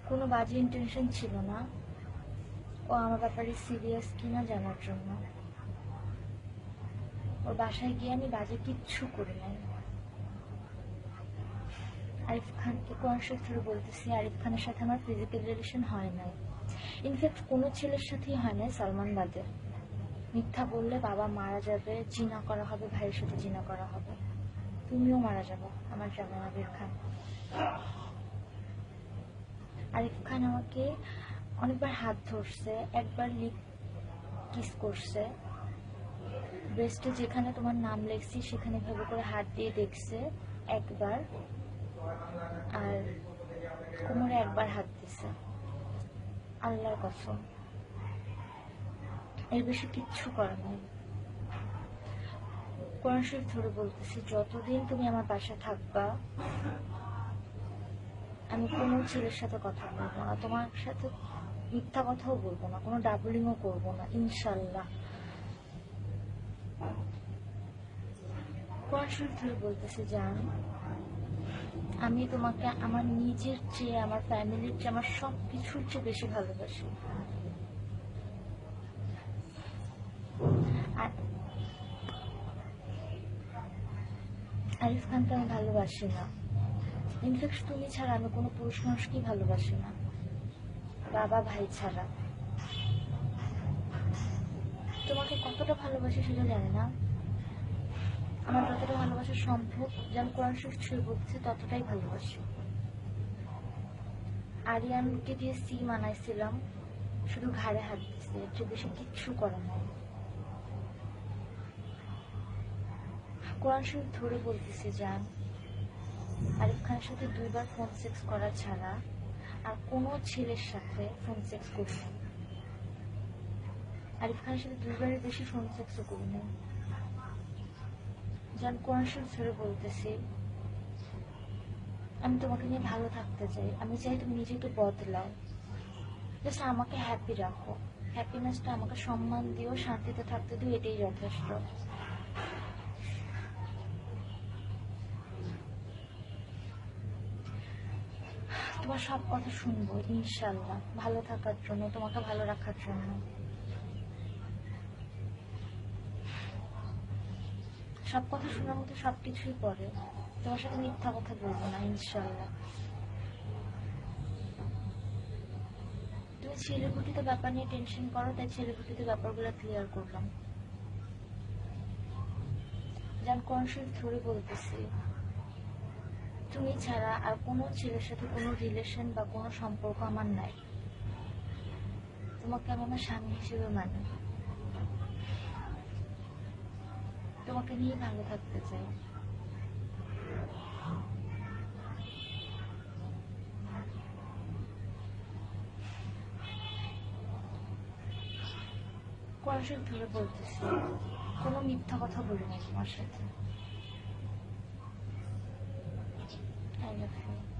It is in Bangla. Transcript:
কোনো বাজে ইন্টেনশন ছিল না, ও আমার ব্যাপারে সিরিয়াস কিনা জানার জন্য। ওর বাসায় গিয়ে আমি বাজে কিচ্ছু করি নাই। আরিফ খানকে কনসেপ্ট ধরে বলতেছি, আরিফ খানের সাথে আমার ফিজিক্যাল রিলেশন হয় নাই। ইনফ্যাক্ট কোনো ছেলের সাথেই হয় নাই সালমান বাদে। মিথ্যা বললে বাবা মারা যাবে, জিনা করা হবে, ভাইয়ের সাথে জিনা করা হবে, তুমিও মারা যাবো আমার জামাই আবির খান। আরিফ খান আমাকে অনেকবার হাত ধরছে, একবার লিপ কিস করছে, ব্রেস্টে যেখানে তোমার নাম লেখছি সেখানে ভাবে করে হাত দিয়ে দেখছে একবার, আর কোমরে একবার হাত দিছে। আল্লাহর কসম, এর বেশি কিচ্ছু করে নাই। কোরআন শরীফ ধরে বলতেছি, যতদিন তুমি আমার বাসায় থাকবা আমি কোনো ছেলের সাথে কথা বলবো না, তোমার সাথে মিথ্যা কথাও বলবো না, কোনো ডাবলিংও করবো না, ইনশাল্লাহ। কোরআন শরীফ ধরে বলতেছি, জান আমি তোমাকে আমার নিজের চেয়ে, আমার ফ্যামিলির চেয়ে, আমার সব কিছুর চেয়ে বেশি ভালোবাসি। আর আরিফ খানকে আমি ভালোবাসি না। ইনফ্যাক্ট তুমি ছাড়া আমি কোনো পুরুষ মানুষকেই ভালোবাসি না, বাবা ভাই ছাড়া। তোমাকে কতটা ভালোবাসি সেটা জানি না, আমার যতটা ভালোবাসা সম্ভব, যেন কোরআন শরীফ ছুঁয়ে বলতেছে ততটাই ভালোবাসি। আরিয়ানকে দিয়ে সি মানাইছিলাম, শুধু ঘাড়ে হাত দিচ্ছে, এর চেয়ে বেশি কিচ্ছু করে নাই। কোরআন শরীফ ধরে বলতেছি, জান আরিফ খানের সাথে 2বার ফোন সেক্স করা ছাড়া আর কোনো ছেলের সাথে ফোন সেক্স করি না। আরিফ খানের সাথে 2বারের বেশি ফোন সেক্সও করি না। জান কোরআন শরীফ ধরে বলতেছি, আমি তোমাকে নিয়ে ভালো থাকতে চাই, আমি চাই তুমি নিজে একটু বদলাও, জাস্ট আমাকে হ্যাপি রাখো, হ্যাপিনেসটা আমাকে সম্মান দিও, শান্তিতে থাকতে দিও, এটাই যথেষ্ট। তোমার সব কথা শুনবো ইনশাল্লাহ, ভালো থাকার জন্য, তোমাকে ভালো রাখার জন্য। সব কথা শোনার মতো সবকিছুই পড়ে, তোমার সাথে মিথ্যা কথা বলবো না ইনশাল্লাহ। তুমি ছেলেগুটিতে ব্যাপার নিয়ে টেনশন করো, তাই ছেলেগুটিতে ব্যাপারগুলো ক্লিয়ার করলাম। যান কোরআন শরীফ ধরে বলতেছি, তুমি ছাড়া আর কোনো ছেলের সাথে কোনো রিলেশন বা কোনো সম্পর্ক আমার নাই। তোমাকে আমি আমার স্বামী হিসেবে মানি, তোমাকে নিয়ে ভালো থাকতে চাই। কোরআন শরীফ ধরে বলতেছি, কোনো মিথ্যা কথা বলি না তোমার সাথে। I love you.